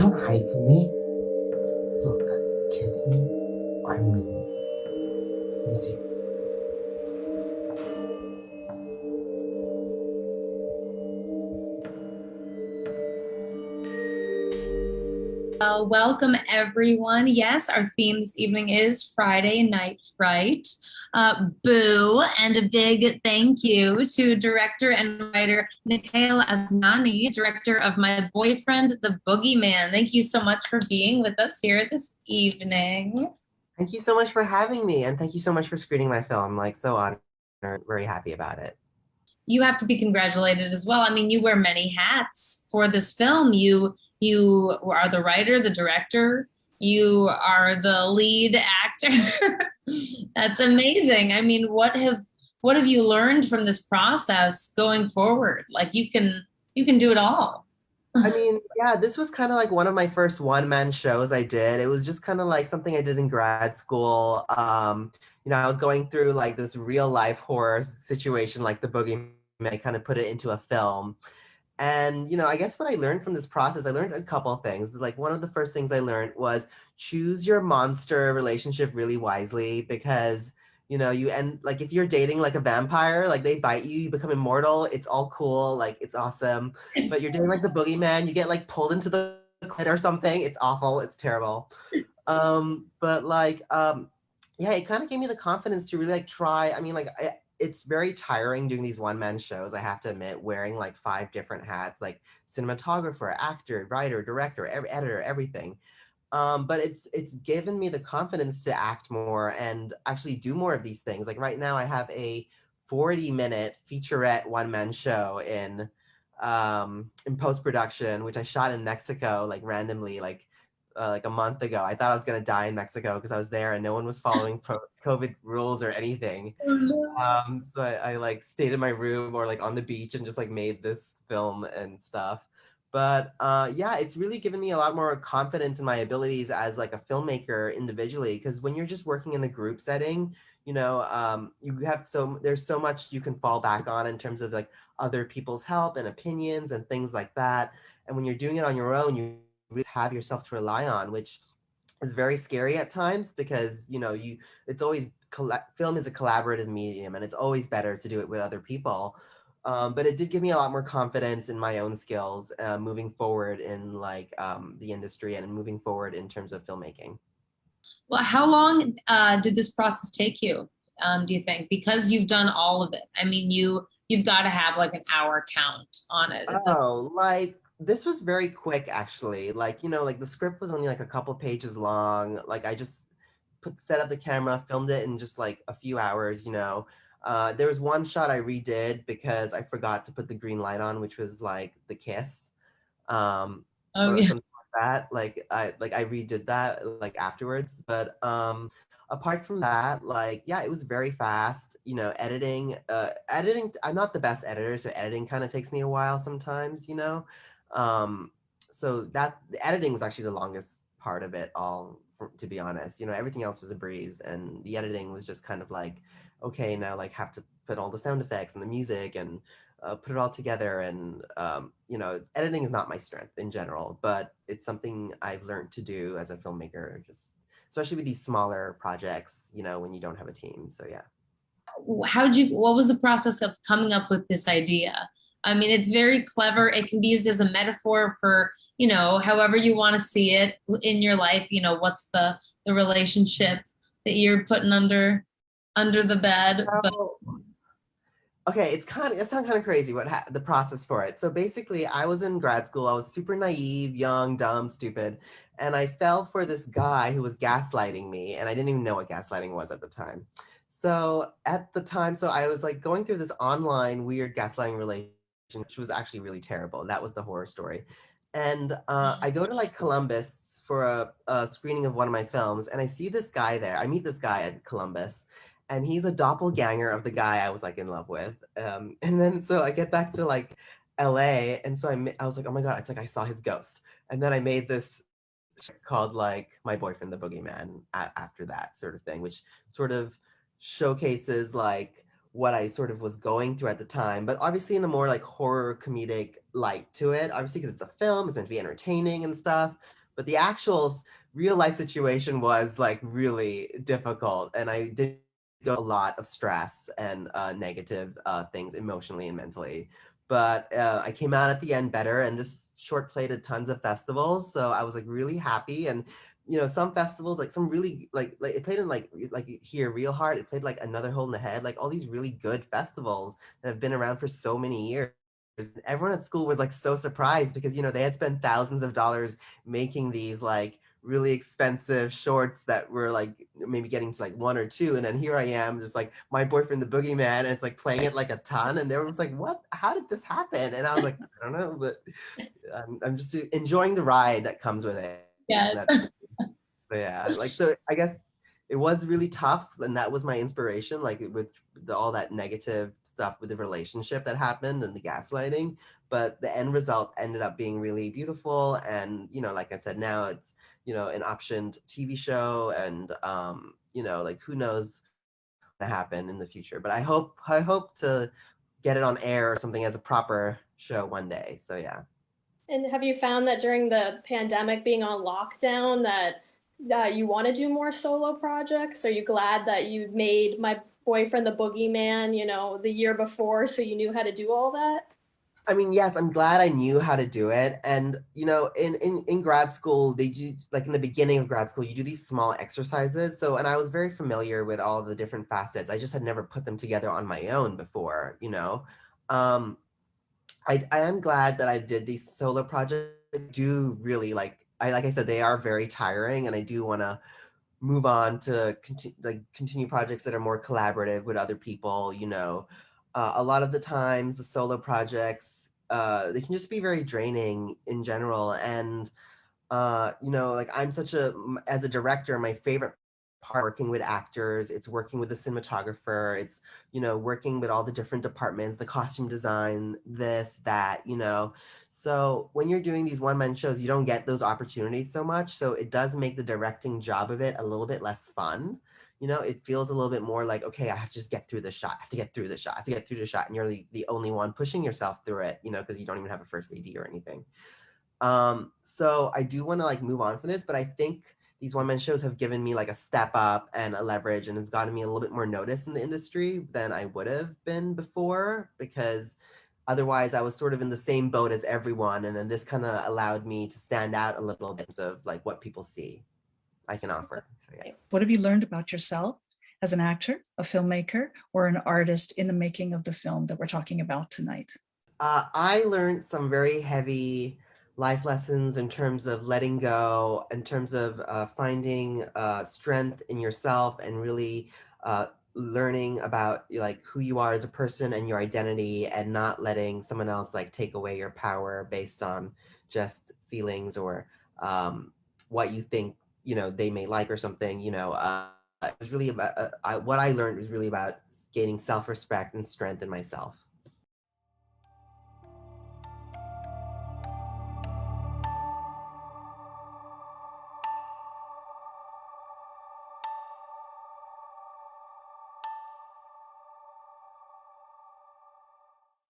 Don't hide from me. Look, kiss me. I'm mean. I'm serious. Welcome everyone. Yes, our theme this evening is Friday Night Fright. Boo, and a big thank you to director and writer Nikhail Asnani, director of My Boyfriend, the Boogeyman. Thank you so much for being with us here this evening. Thank you so much for having me, and thank you so much for screening my film. Like, so honored, very happy about it. You have to be congratulated as well. I mean, you wear many hats for this film. You are the writer, the director, you are the lead actor. That's amazing. I mean, what have you learned from this process going forward? Like you can do it all. I mean, yeah, this was kind of like one of my first one-man shows I did. It was just kind of like something I did in grad school. I was going through like this real life horror situation, like the Boogeyman. I kind of put it into a film. And, I guess what I learned from this process, I learned a couple of things. Like one of the first things I learned was choose your monster relationship really wisely because, you end like if you're dating like a vampire, like they bite you, you become immortal. It's all cool. Like it's awesome. But you're dating like the boogeyman, you get like pulled into the clit or something. It's awful. It's terrible. But like, yeah, it kind of gave me the confidence to really like try. I mean, like it's very tiring doing these one-man shows, I have to admit, wearing like 5 different hats, like cinematographer, actor, writer, director, editor, everything. But it's given me the confidence to act more and actually do more of these things. Like right now I have a 40-minute featurette one-man show in post-production, which I shot in Mexico, like randomly, like a month ago. I thought I was gonna die in Mexico because I was there and no one was following COVID rules or anything. So I like stayed in my room or like on the beach and just like made this film and stuff. But yeah, it's really given me a lot more confidence in my abilities as like a filmmaker individually. Because when you're just working in a group setting, you have there's so much you can fall back on in terms of like other people's help and opinions and things like that. And when you're doing it on your own, you really have yourself to rely on, which is very scary at times because it's always film is a collaborative medium and it's always better to do it with other people. But it did give me a lot more confidence in my own skills moving forward in like the industry and moving forward in terms of filmmaking. Well, how long did this process take you? Do you think? Because you've done all of it. I mean, you've got to have like an hour count on it. Oh, like this was very quick actually. Like, like the script was only like a couple pages long. Like I just set up the camera, filmed it in just like a few hours. There was one shot I redid because I forgot to put the green light on, which was like the kiss, Oh or yeah. something like that. Like I redid that like afterwards. But apart from that, like yeah, it was very fast. Editing. I'm not the best editor, so editing kind of takes me a while sometimes. Um, so that the editing was actually the longest part of it all, to be honest. Everything else was a breeze, and the editing was just kind of like, okay, now like have to put all the sound effects and the music and put it all together. And editing is not my strength in general, but it's something I've learned to do as a filmmaker, just especially with these smaller projects, when you don't have a team. So yeah. What was the process of coming up with this idea? I mean, it's very clever. It can be used as a metaphor for, however you want to see it in your life. What's the relationship that you're putting under the bed. But Well, okay, it sounds kind of crazy the process for it. So basically, I was in grad school. I was super naive, young, dumb, stupid, and I fell for this guy who was gaslighting me, and I didn't even know what gaslighting was at the time. So at the time, so I was like going through this online weird gaslighting relation, which was actually really terrible. That was the horror story. And I go to like Columbus for a screening of one of my films, and I see this guy there. I meet this guy at Columbus, and he's a doppelganger of the guy I was like in love with. And then so I get back to like LA, and so I was like, oh my god, it's like I saw his ghost. And then I made this called like My Boyfriend the Boogeyman after that sort of thing, which sort of showcases like what I sort of was going through at the time, but obviously in a more like horror comedic light to it, obviously because it's a film, it's meant to be entertaining and stuff. But the actual real life situation was like really difficult, and I did go a lot of stress and negative things emotionally and mentally. But I came out at the end better, and this short played at tons of festivals, so I was like really happy. And some festivals, like some really like it played in like here ReelHeART, it played like Another Hole in the Head, like all these really good festivals that have been around for so many years. Everyone at school was like so surprised because they had spent thousands of dollars making these like really expensive shorts that were like maybe getting to like one or two, and then here I am just like My Boyfriend the Boogeyman, and it's like playing it like a ton, and everyone's like, what, how did this happen? And I was like, I don't know, but I'm just enjoying the ride that comes with it. Yes. So yeah, like, so I guess it was really tough, and that was my inspiration, like with all that negative stuff with the relationship that happened and the gaslighting. But the end result ended up being really beautiful, and like I said, now it's an optioned TV show, and like who knows what to happen in the future. But I hope to get it on air or something as a proper show one day. So yeah. And have you found that during the pandemic, being on lockdown, that you want to do more solo projects? Are you glad that you made My Boyfriend the Boogeyman, the year before, so you knew how to do all that? I mean, yes, I'm glad I knew how to do it. And, in grad school, they do, like in the beginning of grad school, you do these small exercises. So, and I was very familiar with all the different facets. I just had never put them together on my own before. Um, I am glad that I did these solo projects. I do really like I said, they are very tiring, and I do want to move on to continue projects that are more collaborative with other people. A lot of the times the solo projects, they can just be very draining in general. And like as a director, my favorite part working with actors, it's working with the cinematographer, it's working with all the different departments, the costume design, this, that. So when you're doing these one-man shows, you don't get those opportunities so much, so it does make the directing job of it a little bit less fun. It feels a little bit more like, okay, I have to just get through this shot, I have to get through the shot, I have to get through the shot, and you're the only one pushing yourself through it, because you don't even have a first AD or anything. So I do want to like move on from this, but I think these one-man shows have given me like a step up and a leverage, and it's gotten me a little bit more notice in the industry than I would have been before, because otherwise I was sort of in the same boat as everyone. And then this kind of allowed me to stand out a little bit of like what people see I can offer. So yeah. What have you learned about yourself as an actor, a filmmaker, or an artist in the making of the film that we're talking about tonight? I learned some very heavy life lessons in terms of letting go, in terms of finding strength in yourself, and really learning about like who you are as a person and your identity, and not letting someone else like take away your power based on just feelings or what you think they may like or something. It was really about what I learned was really about gaining self-respect and strength in myself.